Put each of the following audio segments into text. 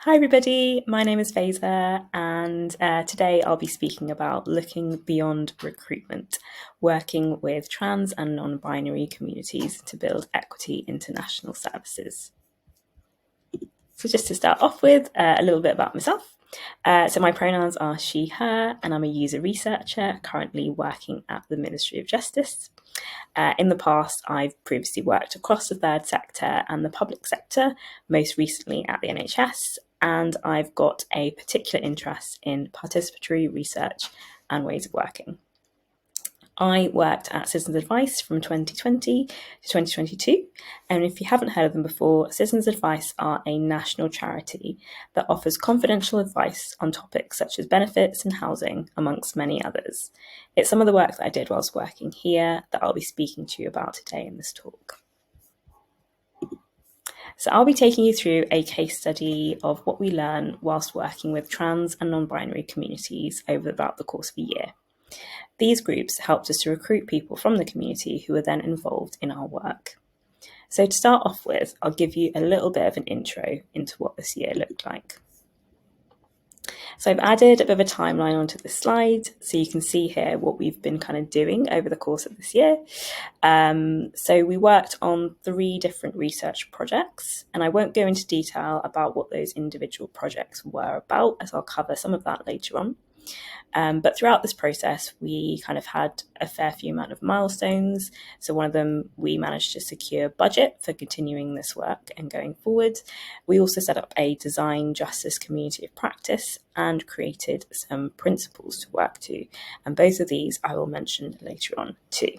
Hi everybody, my name is Faiza and today I'll be speaking about looking beyond recruitment, working with trans and non-binary communities to build equity international services. So just to start off with, a little bit about myself. So my pronouns are she, her, and I'm a user researcher currently working at the Ministry of Justice. In the past, I've previously worked across the third sector and the public sector, most recently at the NHS, and I've got a particular interest in participatory research and ways of working. I worked at Citizens Advice from 2020 to 2022, and if you haven't heard of them before, Citizens Advice are a national charity that offers confidential advice on topics such as benefits and housing, amongst many others. It's some of the work that I did whilst working here that I'll be speaking to you about today in this talk. So I'll be taking you through a case study of what we learn whilst working with trans and non-binary communities over about the course of a year. These groups helped us to recruit people from the community who were then involved in our work. So to start off with, I'll give you a little bit of an intro into what this year looked like. So I've added a bit of a timeline onto this slide so you can see here what we've been kind of doing over the course of this year. So we worked on 3 different research projects, and I won't go into detail about what those individual projects were about, as I'll cover some of that later on. But throughout this process, we kind of had a fair few amount of milestones. So one of them, we managed to secure budget for continuing this work and going forward. We also set up a design justice community of practice and created some principles to work to. And both of these I will mention later on too.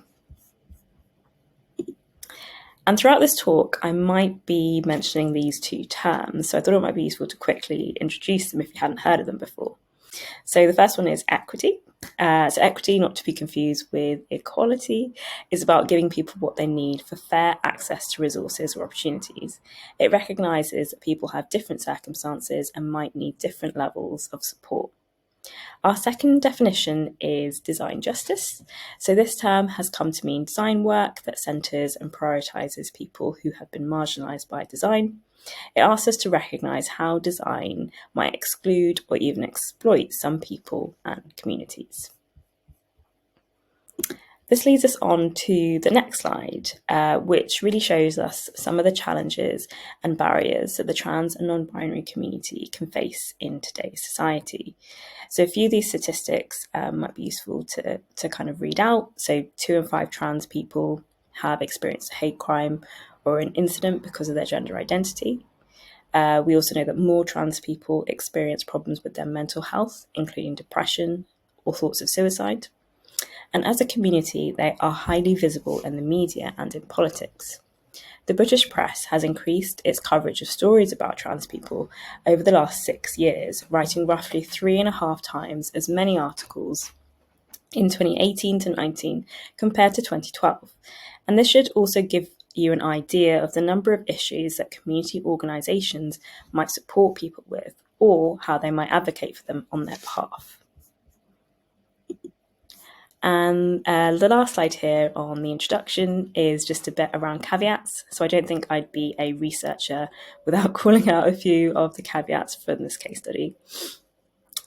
And throughout this talk, I might be mentioning these 2 terms. So I thought it might be useful to quickly introduce them if you hadn't heard of them before. So the first one is equity. So equity, not to be confused with equality, is about giving people what they need for fair access to resources or opportunities. It recognises that people have different circumstances and might need different levels of support. Our second definition is design justice. So this term has come to mean design work that centres and prioritises people who have been marginalised by design. It asks us to recognise how design might exclude or even exploit some people and communities. This leads us on to the next slide, which really shows us some of the challenges and barriers that the trans and non-binary community can face in today's society. So a few of these statistics might be useful to kind of read out. So 2 in 5 trans people have experienced a hate crime or an incident because of their gender identity. We also know that more trans people experience problems with their mental health, including depression or thoughts of suicide. And as a community, they are highly visible in the media and in politics. The British press has increased its coverage of stories about trans people over the last 6 years, writing roughly 3.5 times as many articles in 2018 to 19 compared to 2012. And this should also give you an idea of the number of issues that community organisations might support people with, or how they might advocate for them on their behalf. And the last slide here on the introduction is just a bit around caveats. So I don't think I'd be a researcher without calling out a few of the caveats from this case study.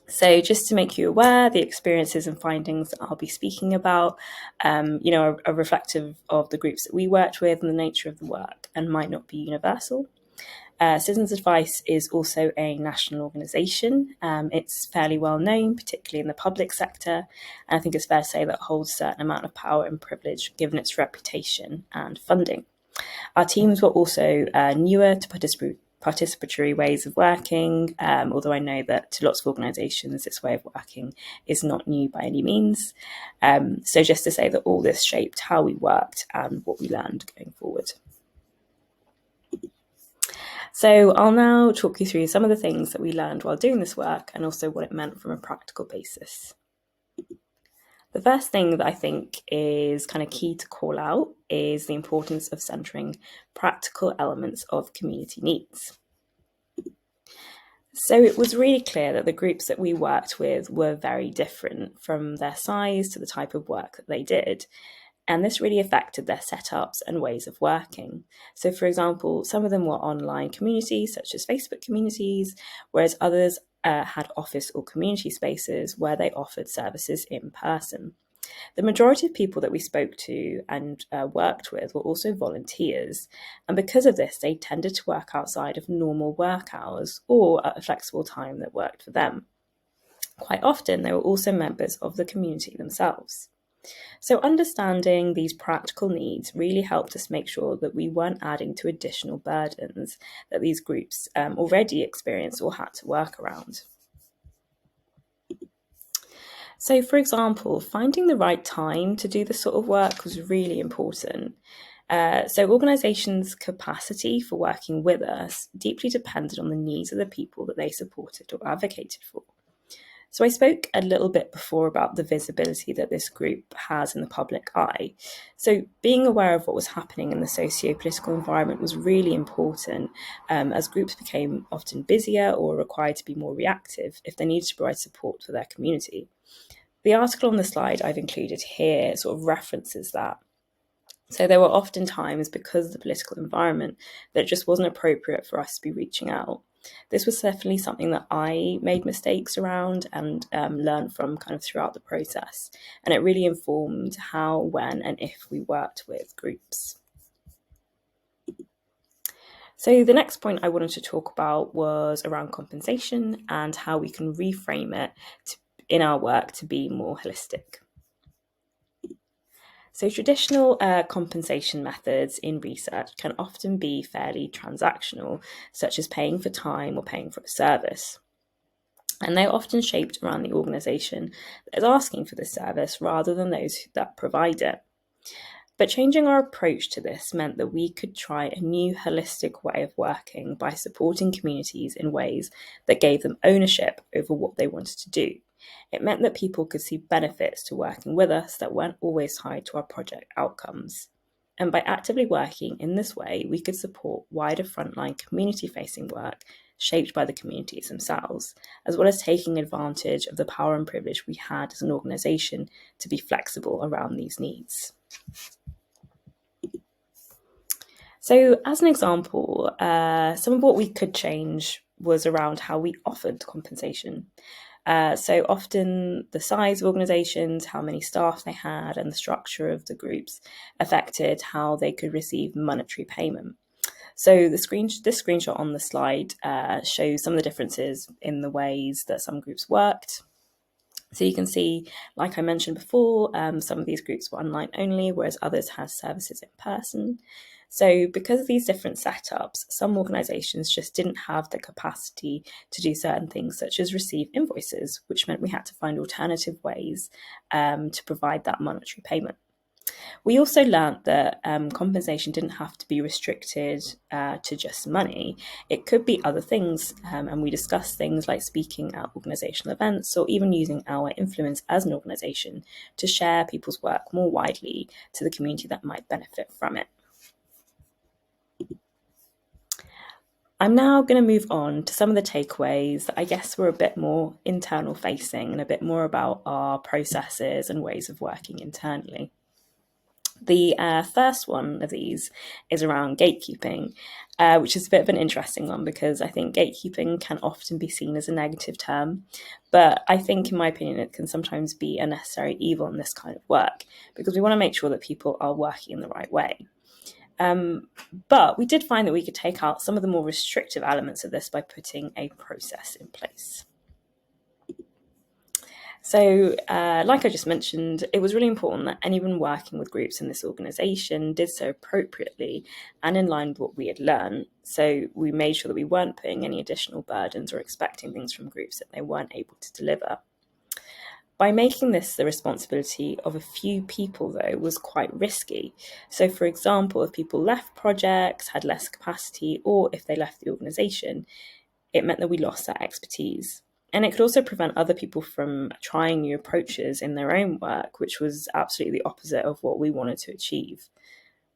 So just to make you aware, the experiences and findings that I'll be speaking about, are reflective of the groups that we worked with and the nature of the work, and might not be universal. Citizens Advice is also a national organisation. It's fairly well known, particularly in the public sector, and I think it's fair to say that it holds a certain amount of power and privilege given its reputation and funding. Our teams were also newer to participatory ways of working, although I know that to lots of organisations this way of working is not new by any means. So just to say that all this shaped how we worked and what we learned going forward. So I'll now talk you through some of the things that we learned while doing this work and also what it meant from a practical basis. The first thing that I think is kind of key to call out is the importance of centering practical elements of community needs. So it was really clear that the groups that we worked with were very different, from their size to the type of work that they did. And this really affected their setups and ways of working. So, for example, some of them were online communities, such as Facebook communities, whereas others had office or community spaces where they offered services in person. The majority of people that we spoke to and worked with were also volunteers, and because of this, they tended to work outside of normal work hours or at a flexible time that worked for them. Quite often, they were also members of the community themselves. So, understanding these practical needs really helped us make sure that we weren't adding to additional burdens that these groups already experienced or had to work around. So, for example, finding the right time to do this sort of work was really important. So, organisations' capacity for working with us deeply depended on the needs of the people that they supported or advocated for. So, I spoke a little bit before about the visibility that this group has in the public eye. So, being aware of what was happening in the socio-political environment was really important, as groups became often busier or required to be more reactive if they needed to provide support for their community. The article on the slide I've included here sort of references that. So there were often times, because of the political environment, that it just wasn't appropriate for us to be reaching out. This was definitely something that I made mistakes around and learned from kind of throughout the process. And it really informed how, when, and if we worked with groups. So the next point I wanted to talk about was around compensation and how we can reframe it in our work to be more holistic. So traditional compensation methods in research can often be fairly transactional, such as paying for time or paying for a service. And they're often shaped around the organisation that is asking for the service rather than those that provide it. But changing our approach to this meant that we could try a new holistic way of working by supporting communities in ways that gave them ownership over what they wanted to do. It meant that people could see benefits to working with us that weren't always tied to our project outcomes. And by actively working in this way, we could support wider frontline community-facing work shaped by the communities themselves, as well as taking advantage of the power and privilege we had as an organisation to be flexible around these needs. So, as an example, some of what we could change was around how we offered compensation. So often the size of organisations, how many staff they had, and the structure of the groups affected how they could receive monetary payment. So this screenshot on the slide shows some of the differences in the ways that some groups worked. So you can see, like I mentioned before, some of these groups were online only, whereas others had services in person. So because of these different setups, some organisations just didn't have the capacity to do certain things, such as receive invoices, which meant we had to find alternative ways to provide that monetary payment. We also learnt that compensation didn't have to be restricted to just money. It could be other things, and we discussed things like speaking at organisational events or even using our influence as an organisation to share people's work more widely to the community that might benefit from it. I'm now going to move on to some of the takeaways that I guess were a bit more internal facing and a bit more about our processes and ways of working internally. The first one of these is around gatekeeping, which is a bit of an interesting one because I think gatekeeping can often be seen as a negative term, but I think, in my opinion, it can sometimes be a necessary evil in this kind of work because we want to make sure that people are working in the right way. But we did find that we could take out some of the more restrictive elements of this by putting a process in place. So, like I just mentioned, it was really important that anyone working with groups in this organisation did so appropriately and in line with what we had learned. So we made sure that we weren't putting any additional burdens or expecting things from groups that they weren't able to deliver. By making this the responsibility of a few people, though, was quite risky. So, for example, if people left projects, had less capacity, or if they left the organisation, it meant that we lost that expertise. And it could also prevent other people from trying new approaches in their own work, which was absolutely the opposite of what we wanted to achieve.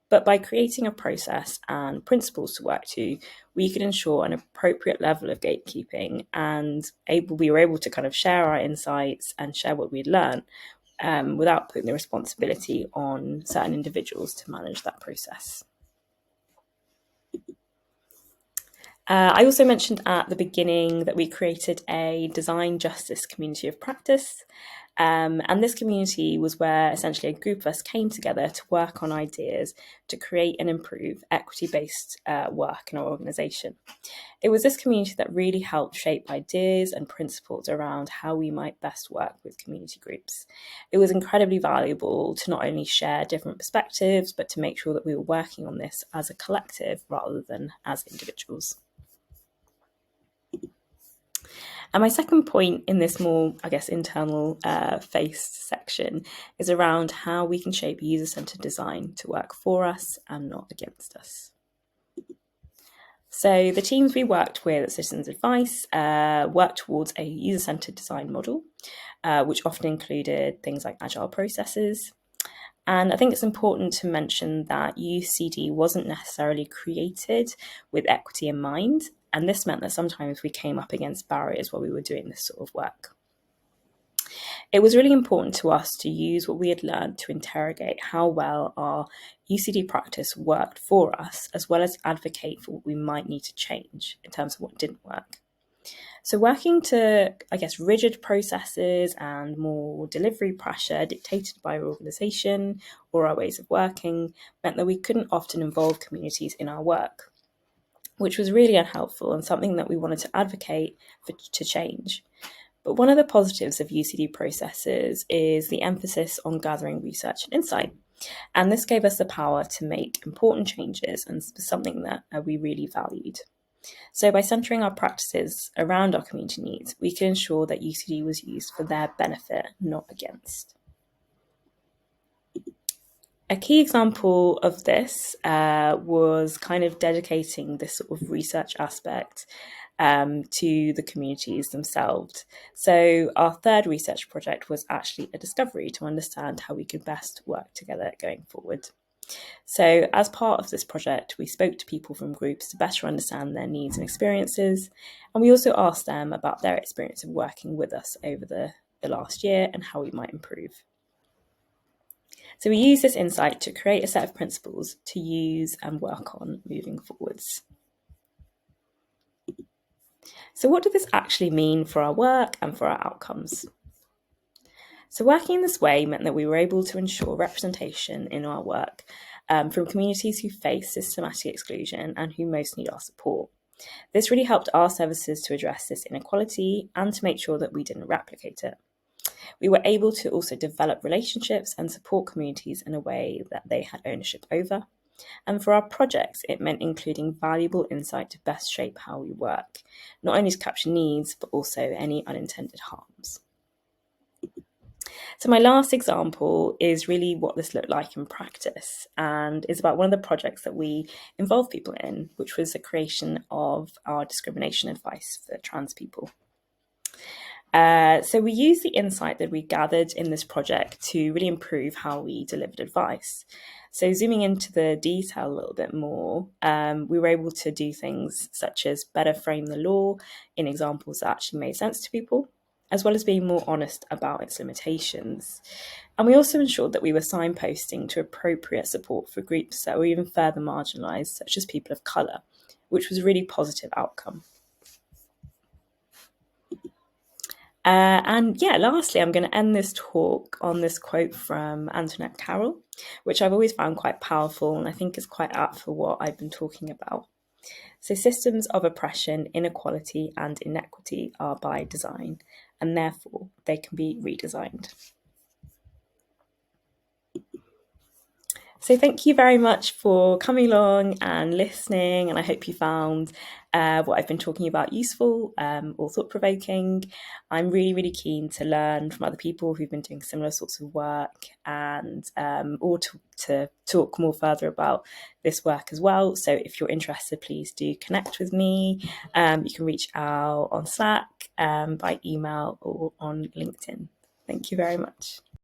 But by creating a process and principles to work to, we could ensure an appropriate level of gatekeeping and we were able to kind of share our insights and share what we'd learned without putting the responsibility on certain individuals to manage that process. I also mentioned at the beginning that we created a design justice community of practice. And this community was where essentially a group of us came together to work on ideas to create and improve equity-based work in our organisation. It was this community that really helped shape ideas and principles around how we might best work with community groups. It was incredibly valuable to not only share different perspectives, but to make sure that we were working on this as a collective rather than as individuals. And my second point in this more, internal faced section is around how we can shape user-centered design to work for us and not against us. So the teams we worked with at Citizens Advice worked towards a user-centered design model, which often included things like agile processes. And I think it's important to mention that UCD wasn't necessarily created with equity in mind. And this meant that sometimes we came up against barriers while we were doing this sort of work. It was really important to us to use what we had learned to interrogate how well our UCD practice worked for us, as well as advocate for what we might need to change in terms of what didn't work. So working to, rigid processes and more delivery pressure dictated by our organisation or our ways of working meant that we couldn't often involve communities in our work, which was really unhelpful and something that we wanted to advocate to change. But one of the positives of UCD processes is the emphasis on gathering research and insight. And this gave us the power to make important changes and something that we really valued. So by centering our practices around our community needs, we can ensure that UCD was used for their benefit, not against. A key example of this was kind of dedicating this sort of research aspect to the communities themselves. So our third research project was actually a discovery to understand how we could best work together going forward. So as part of this project, we spoke to people from groups to better understand their needs and experiences. And we also asked them about their experience of working with us over the last year and how we might improve. So we use this insight to create a set of principles to use and work on moving forwards. So what did this actually mean for our work and for our outcomes? So working in this way meant that we were able to ensure representation in our work from communities who face systematic exclusion and who most need our support. This really helped our services to address this inequality and to make sure that we didn't replicate it. We were able to also develop relationships and support communities in a way that they had ownership over. And for our projects, it meant including valuable insight to best shape how we work, not only to capture needs, but also any unintended harms. So my last example is really what this looked like in practice and is about one of the projects that we involved people in, which was the creation of our discrimination advice for trans people. So we used the insight that we gathered in this project to really improve how we delivered advice. So zooming into the detail a little bit more, we were able to do things such as better frame the law in examples that actually made sense to people, as well as being more honest about its limitations. And we also ensured that we were signposting to appropriate support for groups that were even further marginalised, such as people of colour, which was a really positive outcome. Lastly, I'm going to end this talk on this quote from Antoinette Carroll, which I've always found quite powerful and I think is quite apt for what I've been talking about. So systems of oppression, inequality and inequity are by design, and therefore they can be redesigned. So thank you very much for coming along and listening, and I hope you found what I've been talking about useful or thought-provoking. I'm really, really keen to learn from other people who've been doing similar sorts of work and or to talk more further about this work as well. So if you're interested, please do connect with me. You can reach out on Slack, by email or on LinkedIn. Thank you very much.